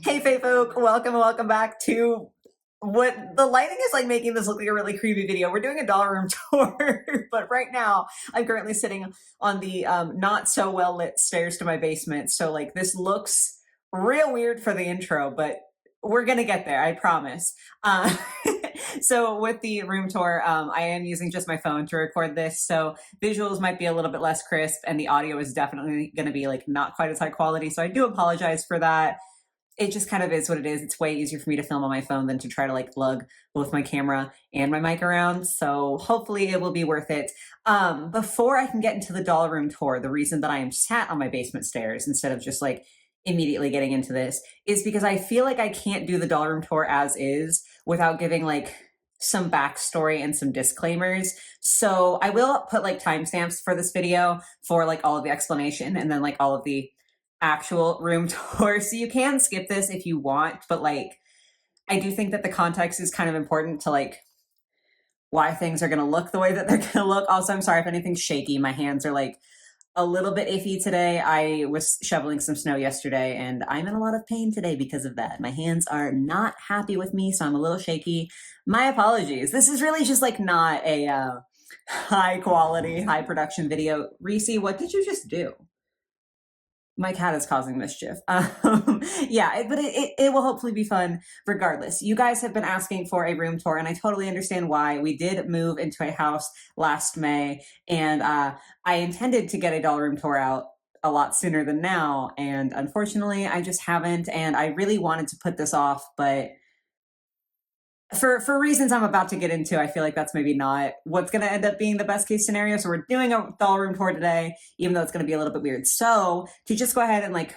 Hey, Fae folk, welcome back to what the lighting is like making this look like a really creepy video. We're doing a doll room tour, but right now I'm currently sitting on the not so well lit stairs to my basement. So like this looks real weird for the intro, but we're gonna get there, I promise. Uh, so with the room tour, I am using just my phone to record this, so visuals might be a little bit less crisp, and the audio is definitely going to be like not quite as high quality. So I do apologize for that. It just kind of is what it is. It's way easier for me to film on my phone than to try to like lug both my camera and my mic around. So hopefully it will be worth it. Before I can get into the doll room tour, the reason that I am sat on my basement stairs instead of just like immediately getting into this is because I feel like I can't do the doll room tour as is without giving like some backstory and some disclaimers. So I will put like timestamps for this video for like all of the explanation and then like all of the actual room tour. So you can skip this if you want, but like I do think that the context is kind of important to like why things are going to look the way that they're going to look. Also, I'm sorry if anything's shaky. My hands are like a little bit iffy today. I was shoveling some snow yesterday and I'm in a lot of pain today because of that. My hands are not happy with me, so I'm a little shaky. My apologies. This is really just like not a high quality, high production video. Reese, what did you just do? My cat is causing mischief. Yeah, but it will hopefully be fun regardless. You guys have been asking for a room tour, and I totally understand why. We did move into a house last May, and I intended to get a doll room tour out a lot sooner than now, and unfortunately, I just haven't, and I really wanted to put this off, but for reasons I'm about to get into, I feel like that's maybe not what's going to end up being the best case scenario. So we're doing a doll room tour today, even though it's going to be a little bit weird. So to just go ahead and like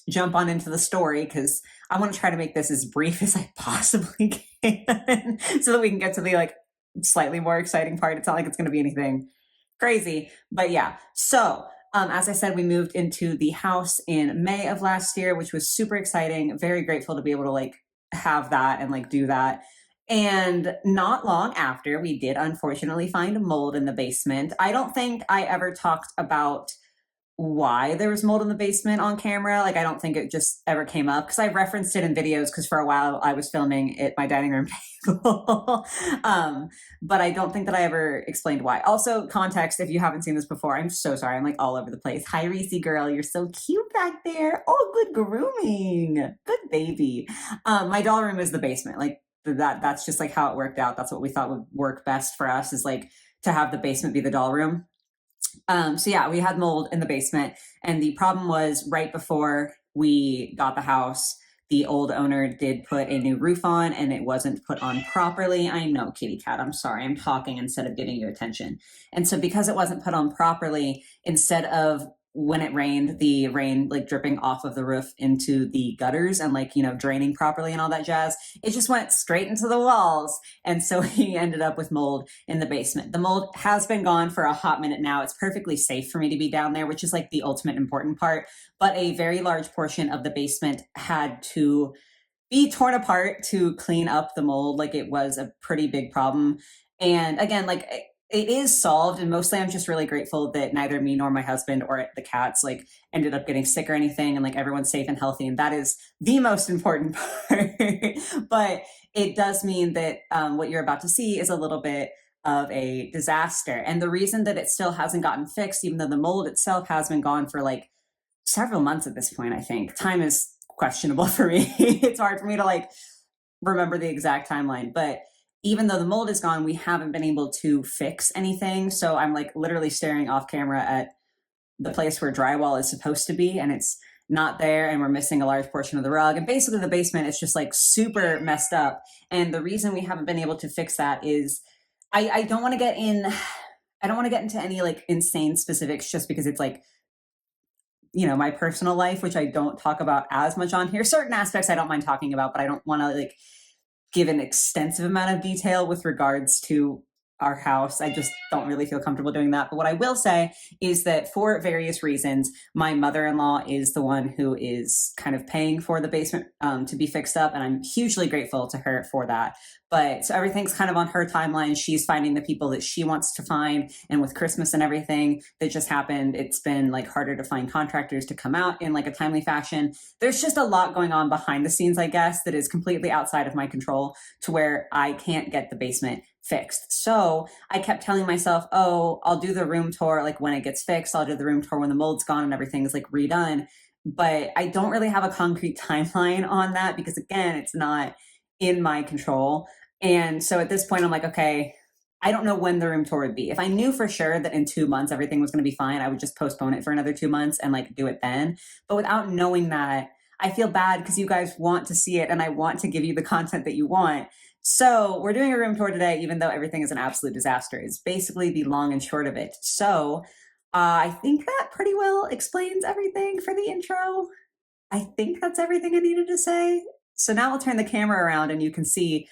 jump on into the story, because I want to try to make this as brief as I possibly can so that we can get to the like slightly more exciting part. It's not like it's going to be anything crazy, but yeah. So as I said, we moved into the house in May of last year, which was super exciting. Very grateful to be able to like have that and like do that. And not long after, we did unfortunately find mold in the basement. I don't think I ever talked about why there was mold in the basement on camera. Like, I don't think it just ever came up because I referenced it in videos because for a while I was filming at my dining room table. But I don't think that I ever explained why. Also, context, if you haven't seen this before, I'm so sorry. I'm like all over the place. Hi, Reese girl. You're so cute back there. Oh, good grooming. Good baby. My doll room is the basement. Like, that's just like how it worked out. That's what we thought would work best for us, is like to have the basement be the doll room. So yeah, we had mold in the basement, and the problem was right before we got the house, the old owner did put a new roof on and it wasn't put on properly. I know, kitty cat, I'm sorry, I'm talking instead of giving you attention. And so because it wasn't put on properly, instead of when it rained, the rain like dripping off of the roof into the gutters and like, you know, draining properly and all that jazz, it just went straight into the walls. And so he ended up with mold in the basement. The mold has been gone for a hot minute now. It's perfectly safe for me to be down there, which is like the ultimate important part. But a very large portion of the basement had to be torn apart to clean up the mold. Like, it was a pretty big problem. And again, like, it is solved, and mostly I'm just really grateful that neither me nor my husband or the cats like ended up getting sick or anything, and like everyone's safe and healthy, and that is the most important part. But it does mean that what you're about to see is a little bit of a disaster. And the reason that it still hasn't gotten fixed, even though the mold itself has been gone for like several months at this point, I think time is questionable for me. It's hard for me to like remember the exact timeline, but even though the mold is gone, we haven't been able to fix anything. So I'm like literally staring off camera at the place where drywall is supposed to be, and it's not there, and we're missing a large portion of the rug. And basically the basement is just like super messed up. And the reason we haven't been able to fix that is I don't want to get in, I don't want to get into any like insane specifics, just because it's like, you know, my personal life, which I don't talk about as much on here. Certain aspects I don't mind talking about, but I don't want to like give an extensive amount of detail with regards to our house. I just don't really feel comfortable doing that. But what I will say is that for various reasons, my mother-in-law is the one who is kind of paying for the basement to be fixed up. And I'm hugely grateful to her for that. But so everything's kind of on her timeline. She's finding the people that she wants to find. And with Christmas and everything that just happened, it's been like harder to find contractors to come out in like a timely fashion. There's just a lot going on behind the scenes, I guess, that is completely outside of my control to where I can't get the basement fixed. So I kept telling myself, oh, I'll do the room tour like when it gets fixed. I'll do the room tour when the mold's gone and everything is like redone. But I don't really have a concrete timeline on that because, again, it's not in my control. And so at this point, I'm like, okay, I don't know when the room tour would be. If I knew for sure that in 2 months everything was going to be fine, I would just postpone it for another 2 months and like do it then. But without knowing that, I feel bad because you guys want to see it and I want to give you the content that you want. So we're doing a room tour today, even though everything is an absolute disaster. It's basically the long and short of it. So I think that pretty well explains everything for the intro. I think that's everything I needed to say. So now I'll turn the camera around and you can see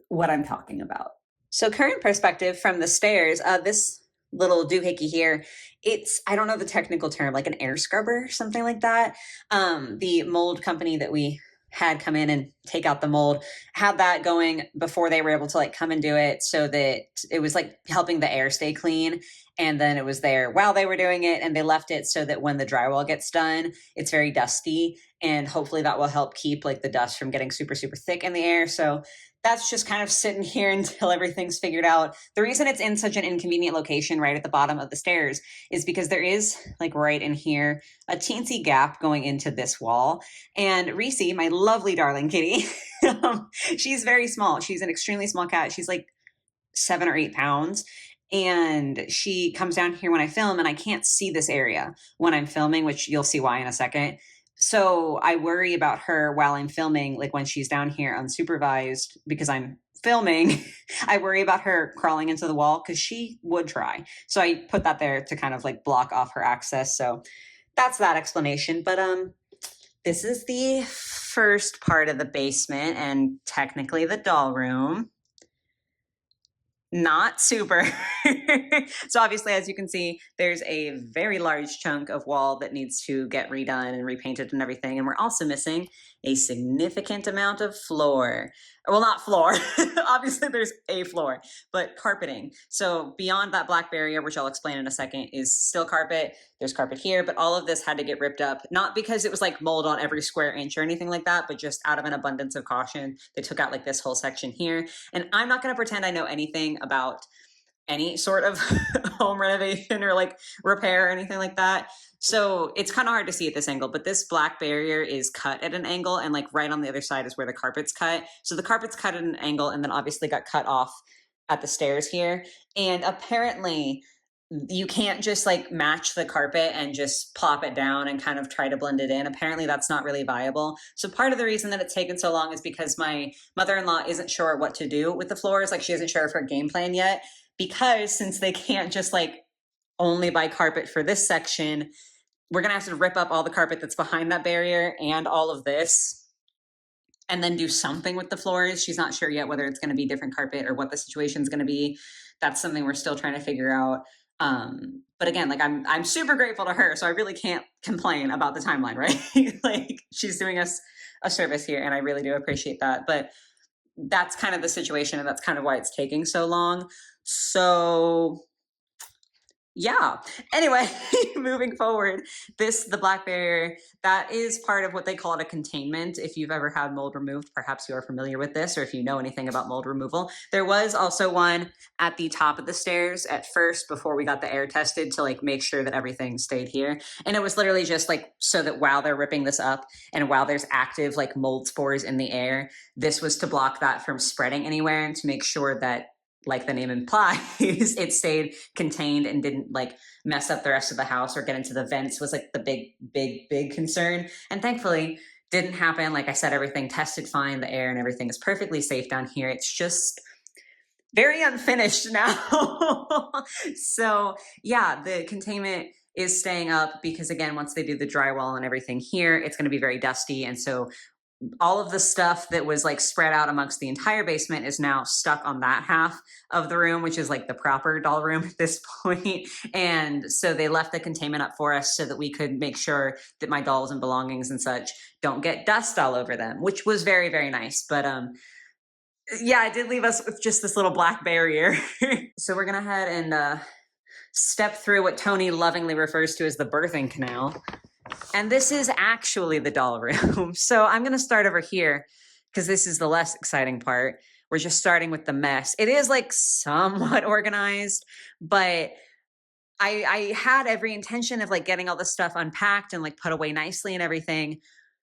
what I'm talking about. So current perspective from the stairs, this little doohickey here, it's, I don't know the technical term, like an air scrubber, something like that. The mold company that we had come in and take out the mold had that going before they were able to like come and do it, so that it was like helping the air stay clean. And then it was there while they were doing it, and they left it so that when the drywall gets done, it's very dusty, and hopefully that will help keep like the dust from getting super, super thick in the air. So that's just kind of sitting here until everything's figured out. The reason it's in such an inconvenient location right at the bottom of the stairs is because there is like right in here a teensy gap going into this wall. And Reese, my lovely darling kitty, she's very small. She's an extremely small cat. She's like 7 or 8 pounds. And she comes down here when I film, and I can't see this area when I'm filming, which you'll see why in a second. So I worry about her while I'm filming, like when she's down here unsupervised because I'm filming. I worry about her crawling into the wall because she would try. So I put that there to kind of like block off her access. So that's that explanation. But this is the first part of the basement and technically the doll room. Not super. So obviously, as you can see, there's a very large chunk of wall that needs to get redone and repainted and everything. And we're also missing a significant amount of floor. Well, not floor. Obviously, there's a floor, but carpeting. So beyond that black barrier, which I'll explain in a second, is still carpet. There's carpet here, but all of this had to get ripped up, not because it was like mold on every square inch or anything like that, but just out of an abundance of caution. They took out like this whole section here. And I'm not going to pretend I know anything about any sort of home renovation or like repair or anything like that. So it's kind of hard to see at this angle, but this black barrier is cut at an angle, and like right on the other side is where the carpet's cut. So the carpet's cut at an angle and then obviously got cut off at the stairs here. And apparently you can't just like match the carpet and just plop it down and kind of try to blend it in. Apparently that's not really viable. So part of the reason that it's taken so long is because my mother-in-law isn't sure what to do with the floors. Like she isn't sure of her game plan yet, because since they can't just like only buy carpet for this section, we're going to have to rip up all the carpet that's behind that barrier and all of this and then do something with the floors. She's not sure yet whether it's going to be different carpet or what the situation is going to be. That's something we're still trying to figure out. But again, like I'm super grateful to her, so I really can't complain about the timeline, right? Like she's doing us a service here, and I really do appreciate that. But that's kind of the situation, and that's kind of why it's taking so long. So yeah. Anyway, moving forward, the black barrier, that is part of what they call it a containment. If you've ever had mold removed, perhaps you are familiar with this, or if you know anything about mold removal. There was also one at the top of the stairs at first before we got the air tested to like make sure that everything stayed here. And it was literally just like so that while they're ripping this up and while there's active like mold spores in the air, this was to block that from spreading anywhere and to make sure that, like the name implies, it stayed contained and didn't like mess up the rest of the house or get into the vents was like the big concern. And thankfully didn't happen. Like I said, everything tested fine. The air and everything is perfectly safe down here. It's just very unfinished now. So yeah, the containment is staying up because again, once they do the drywall and everything here, it's going to be very dusty. And so all of the stuff that was like spread out amongst the entire basement is now stuck on that half of the room, which is like the proper doll room at this point. And so they left the containment up for us so that we could make sure that my dolls and belongings and such don't get dust all over them, which was very, very nice. But yeah, it did leave us with just this little black barrier. So we're gonna head and step through what Tony lovingly refers to as the birthing canal. And this is actually the doll room. So I'm going to start over here because this is the less exciting part. We're just starting with the mess. It is like somewhat organized, but I had every intention of like getting all this stuff unpacked and like put away nicely and everything.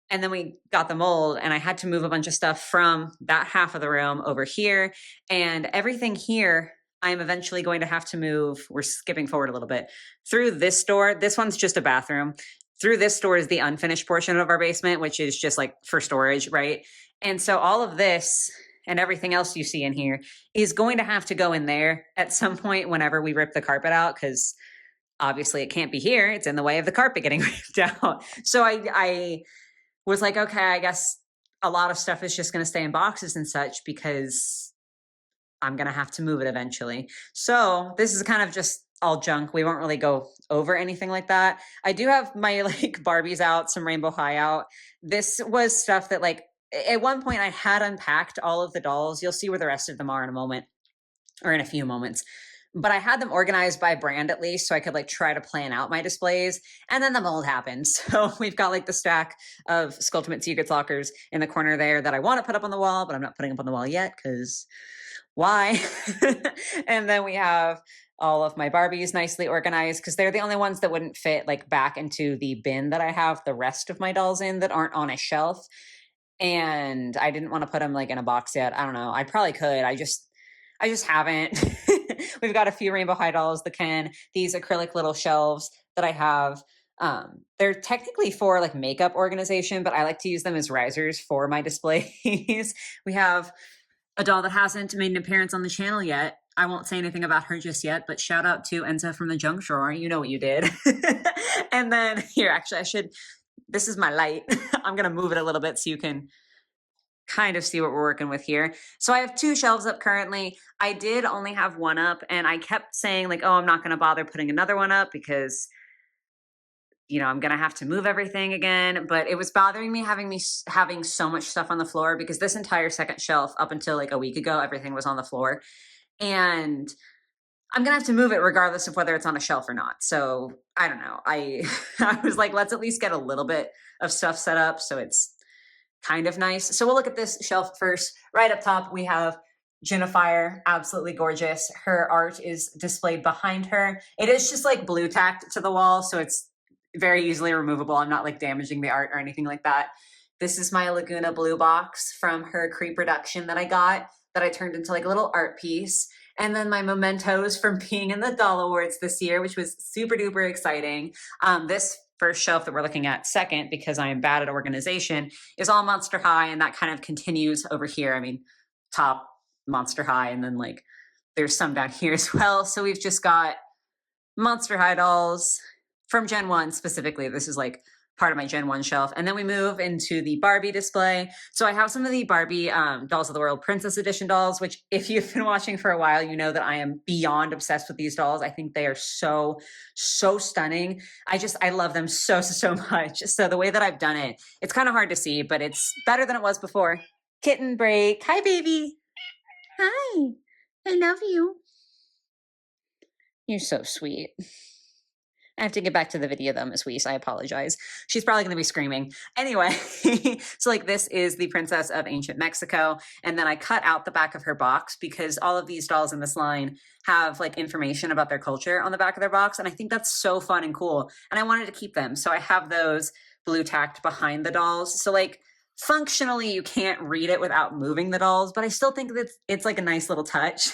And then we got the mold and I had to move a bunch of stuff from that half of the room over here. And everything here, I'm eventually going to have to move. We're skipping forward a little bit through this door. This one's just a bathroom. Through this door is the unfinished portion of our basement, which is just like for storage, right? And so all of this and everything else you see in here is going to have to go in there at some point whenever we rip the carpet out, because obviously it can't be here. It's in the way of the carpet getting ripped out. So I was like, okay, I guess a lot of stuff is just going to stay in boxes and such because I'm going to have to move it eventually. So this is kind of just all junk. We won't really go over anything like that. I do have my like Barbies out, some Rainbow High out. This was stuff that like at one point I had unpacked all of the dolls. You'll see where the rest of them are in a moment or in a few moments. But I had them organized by brand at least so I could like try to plan out my displays. And then the mold happened. So we've got like the stack of Skulltimate Secrets lockers in the corner there that I want to put up on the wall, but I'm not putting up on the wall yet because why? And then we have all of my Barbies nicely organized because they're the only ones that wouldn't fit like back into the bin that I have the rest of my dolls in that aren't on a shelf. And I didn't want to put them like in a box yet. I don't know. I probably could. I just haven't. We've got a few Rainbow High dolls that can. These acrylic little shelves that I have. They're technically for like makeup organization, but I like to use them as risers for my displays. We have a doll that hasn't made an appearance on the channel yet. I won't say anything about her just yet, but shout out to Enza from the junk drawer. You know what you did. And then here, actually, this is my light. I'm going to move it a little bit so you can kind of see what we're working with here. So I have 2 shelves up currently. I did only have one up and I kept saying like, oh, I'm not going to bother putting another one up because I'm going to have to move everything again. But it was bothering me having so much stuff on the floor because this entire second shelf up until like a week ago, everything was on the floor. And I'm going to have to move it regardless of whether it's on a shelf or not. So I don't know. I was like, let's at least get a little bit of stuff set up so it's kind of nice. So we'll look at this shelf first. Right up top, we have Jennifer, absolutely gorgeous. Her art is displayed behind her. It is just like blue tacked to the wall, so it's very easily removable. I'm not like damaging the art or anything like that. This is my Laguna blue box from her Creep Reduction that I got that I turned into like a little art piece. And then my mementos from being in the Doll Awards this year, which was super duper exciting. This first shelf that we're looking at second, because I am bad at organization, is all Monster High, and that kind of continues over here. I mean, top Monster High, and then like there's some down here as well. So we've just got Monster High dolls from Gen 1 specifically. This is like part of my Gen 1 shelf. And then we move into the Barbie display. So I have some of the Barbie Dolls of the World Princess Edition dolls, which if you've been watching for a while, you know that I am beyond obsessed with these dolls. I think they are so, so stunning. I love them so, so, so much. So the way that I've done it, it's kind of hard to see, but it's better than it was before. Kitten break. Hi, baby. Hi. I love you. You're so sweet. I have to get back to the video though, Miss Weiss. I apologize. She's probably going to be screaming. Anyway, so like this is the Princess of Ancient Mexico. And then I cut out the back of her box because all of these dolls in this line have like information about their culture on the back of their box. And I think that's so fun and cool. And I wanted to keep them. So I have those blue tacked behind the dolls. So like functionally you can't read it without moving the dolls, but I still think that it's like a nice little touch.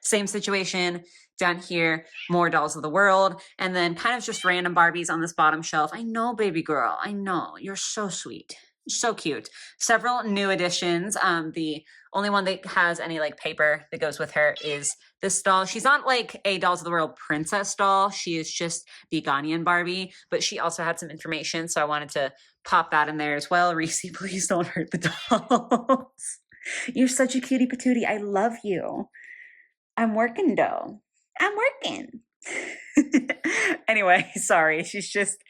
Same situation. Down here, more Dolls of the World, and then kind of just random Barbies on this bottom shelf. I know, baby girl. I know. You're so sweet. So cute. Several new additions. The only one that has any like paper that goes with her is this doll. She's not like a Dolls of the World princess doll. She is just the Ghanaian Barbie, but she also had some information, so I wanted to pop that in there as well. Reese, please don't hurt the dolls. You're such a cutie patootie. I love you. I'm working though. I'm working. Anyway, sorry. She's just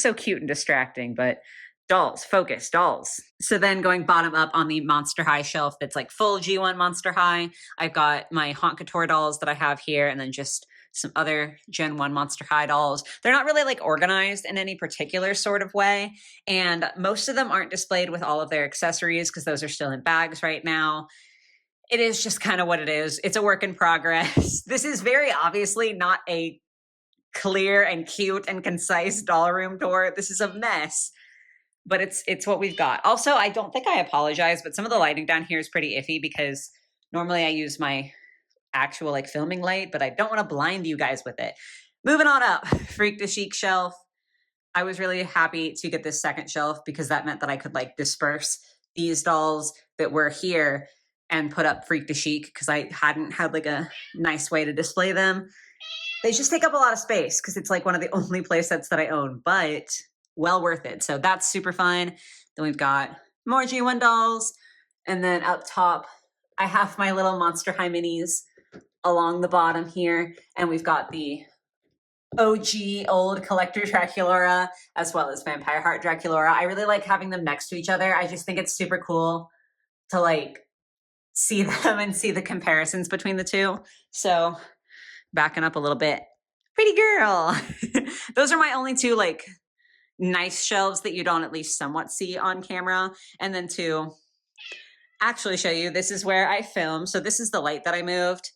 so cute and distracting, but dolls, focus, dolls. So then going bottom up on the Monster High shelf that's like full G1 Monster High, I've got my Haunt Couture dolls that I have here, and then just some other Gen 1 Monster High dolls. They're not really like organized in any particular sort of way, and most of them aren't displayed with all of their accessories because those are still in bags right now. It is just kind of what it is. It's a work in progress. This is very obviously not a clear and cute and concise doll room tour. This is a mess, but it's what we've got. Also, I don't think I apologize, but some of the lighting down here is pretty iffy because normally I use my actual like filming light, but I don't want to blind you guys with it. Moving on up, Freak de Chic shelf. I was really happy to get this second shelf because that meant that I could like disperse these dolls that were here and put up Freak de Chic because I hadn't had like a nice way to display them. They just take up a lot of space because it's like one of the only play sets that I own, but well worth it. So that's super fun. Then we've got more G1 dolls. And then up top, I have my little Monster High minis along the bottom here. And we've got the OG old collector Draculaura as well as Vampire Heart Draculaura. I really like having them next to each other. I just think it's super cool to like see them and see the comparisons between the two. So backing up a little bit, pretty girl. Those are my only two like nice shelves that you don't at least somewhat see on camera. And then to actually show you, this is where I film. So this is the light that I moved,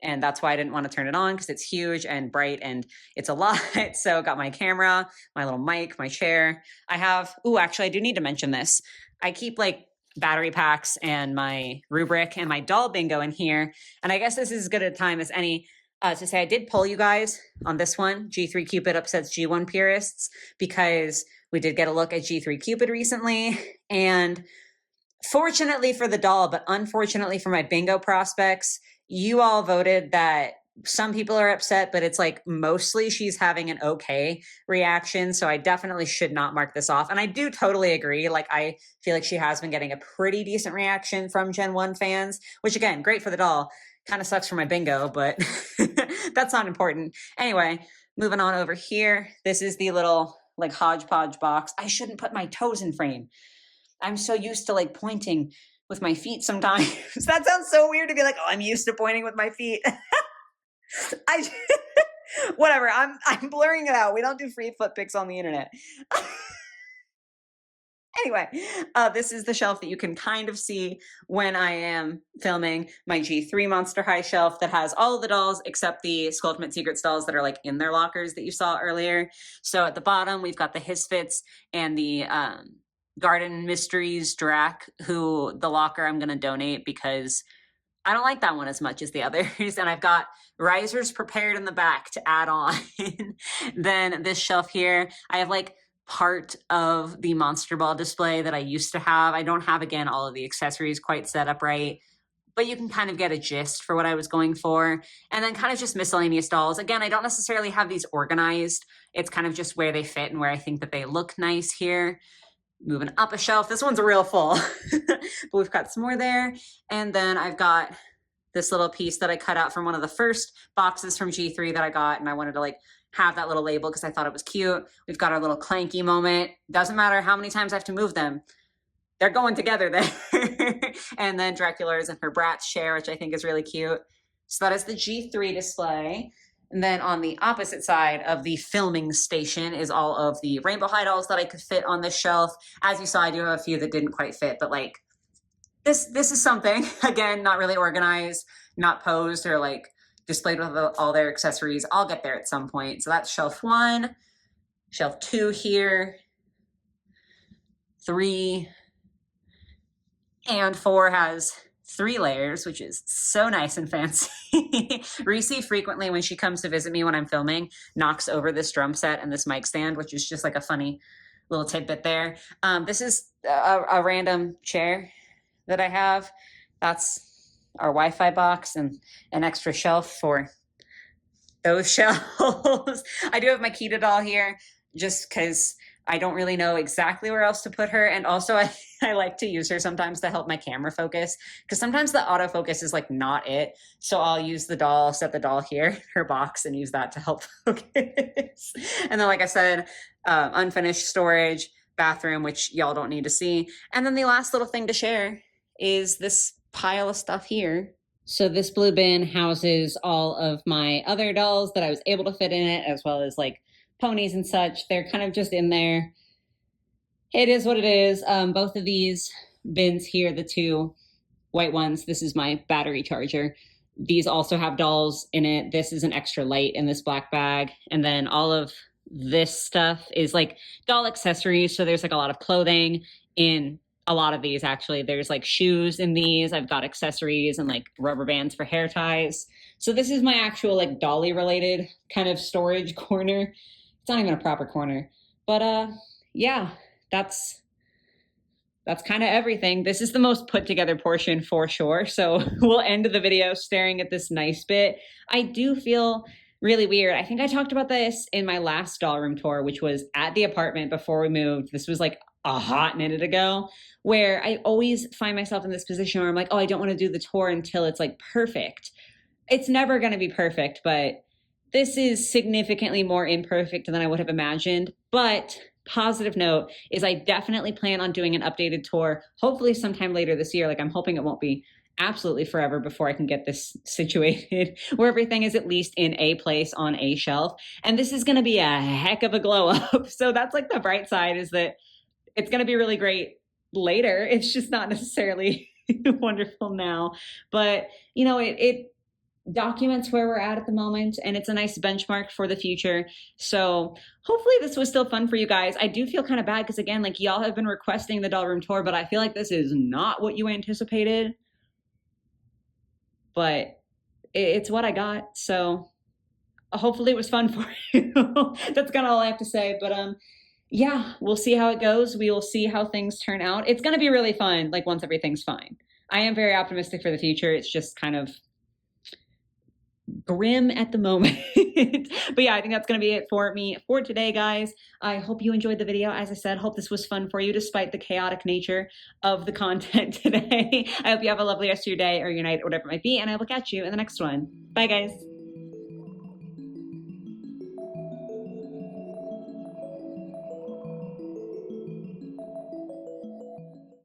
and that's why I didn't want to turn it on because it's huge and bright and it's a lot. So got my camera, my little mic, my chair. I have, actually I do need to mention this. I keep like battery packs and my rubric and my doll bingo in here. And I guess this is as good a time as any to say I did poll you guys on this one, G3 Cupid upsets G1 purists, because we did get a look at G3 Cupid recently. And fortunately for the doll, but unfortunately for my bingo prospects, you all voted that some people are upset, but it's like mostly she's having an okay reaction. So I definitely should not mark this off. And I do totally agree. Like, I feel like she has been getting a pretty decent reaction from Gen 1 fans, which again, great for the doll. Kind of sucks for my bingo, but that's not important. Anyway, moving on over here. This is the little like hodgepodge box. I shouldn't put my toes in frame. I'm so used to like pointing with my feet sometimes. That sounds so weird to be like, oh, I'm used to pointing with my feet. Whatever. I'm blurring it out. We don't do free foot pics on the internet. Anyway, this is the shelf that you can kind of see when I am filming my G3 Monster High shelf that has all of the dolls except the Skulltimate Secrets dolls that are like in their lockers that you saw earlier. So at the bottom, we've got the Hisfits and the Garden Mysteries Drac, who the locker I'm going to donate because I don't like that one as much as the others. And I've got risers prepared in the back to add on. Then this shelf here, I have like part of the Monster Ball display that I used to have. I don't have, again, all of the accessories quite set up right, but you can kind of get a gist for what I was going for. And then kind of just miscellaneous dolls. Again, I don't necessarily have these organized. It's kind of just where they fit and where I think that they look nice here. Moving up a shelf. This one's real full, but we've got some more there. And then I've got this little piece that I cut out from one of the first boxes from G3 that I got, and I wanted to like have that little label because I thought it was cute. We've got our little clanky moment. Doesn't matter how many times I have to move them. They're going together there. And then Dracula's and her Bratz chair, which I think is really cute. So that is the G3 display. And then on the opposite side of the filming station is all of the Rainbow High dolls that I could fit on this shelf. As you saw, I do have a few that didn't quite fit, but like this is something. Again, not really organized, not posed or like displayed with all their accessories. I'll get there at some point. So that's shelf 1, shelf 2 here, 3, and 4 has 3 layers, which is so nice and fancy. Reese frequently, when she comes to visit me when I'm filming, knocks over this drum set and this mic stand, which is just like a funny little tidbit there. This is a random chair that I have. That's our Wi-Fi box and an extra shelf for those shelves. I do have my Kita doll here just because I don't really know exactly where else to put her. And also I like to use her sometimes to help my camera focus because sometimes the autofocus is like not it. So I'll use the doll, set the doll here, her box, and use that to help focus. And then, like I said, unfinished storage, bathroom, which y'all don't need to see. And then the last little thing to share is this pile of stuff here. So this blue bin houses all of my other dolls that I was able to fit in it, as well as like ponies and such. They're kind of just in there. It is what it is. Both of these bins here, the two white ones, this is my battery charger. These also have dolls in it. This is an extra light in this black bag. And then all of this stuff is like doll accessories. So there's like a lot of clothing in a lot of these, actually. There's like shoes in these. I've got accessories and like rubber bands for hair ties. So this is my actual like dolly related kind of storage corner. It's not even a proper corner, but yeah, that's kind of everything. This is the most put together portion for sure. So we'll end the video staring at this nice bit. I do feel really weird. I think I talked about this in my last doll room tour, which was at the apartment before we moved. This was like a hot minute ago, where I always find myself in this position where I'm like, oh, I don't want to do the tour until it's like perfect. It's never going to be perfect, but this is significantly more imperfect than I would have imagined. But positive note is I definitely plan on doing an updated tour, hopefully sometime later this year. Like I'm hoping it won't be absolutely forever before I can get this situated where everything is at least in a place on a shelf. And this is going to be a heck of a glow up. So that's like the bright side, is that it's going to be really great later. It's just not necessarily wonderful now, but you know, it documents where we're at the moment, and it's a nice benchmark for the future. So hopefully this was still fun for you guys. I do feel kind of bad because, again, like y'all have been requesting the doll room tour, but I feel like this is not what you anticipated, but it's what I got. So hopefully it was fun for you. That's kind of all I have to say. But yeah, we'll see how it goes. We will see how things turn out. It's going to be really fun, like once everything's fine. I am very optimistic for the future. It's just kind of grim at the moment. But yeah, I think that's going to be it for me for today, guys. I hope you enjoyed the video. As I said, hope this was fun for you despite the chaotic nature of the content today. I hope you have a lovely rest of your day or your night or whatever it might be, and I will catch you in the next one. Bye, guys.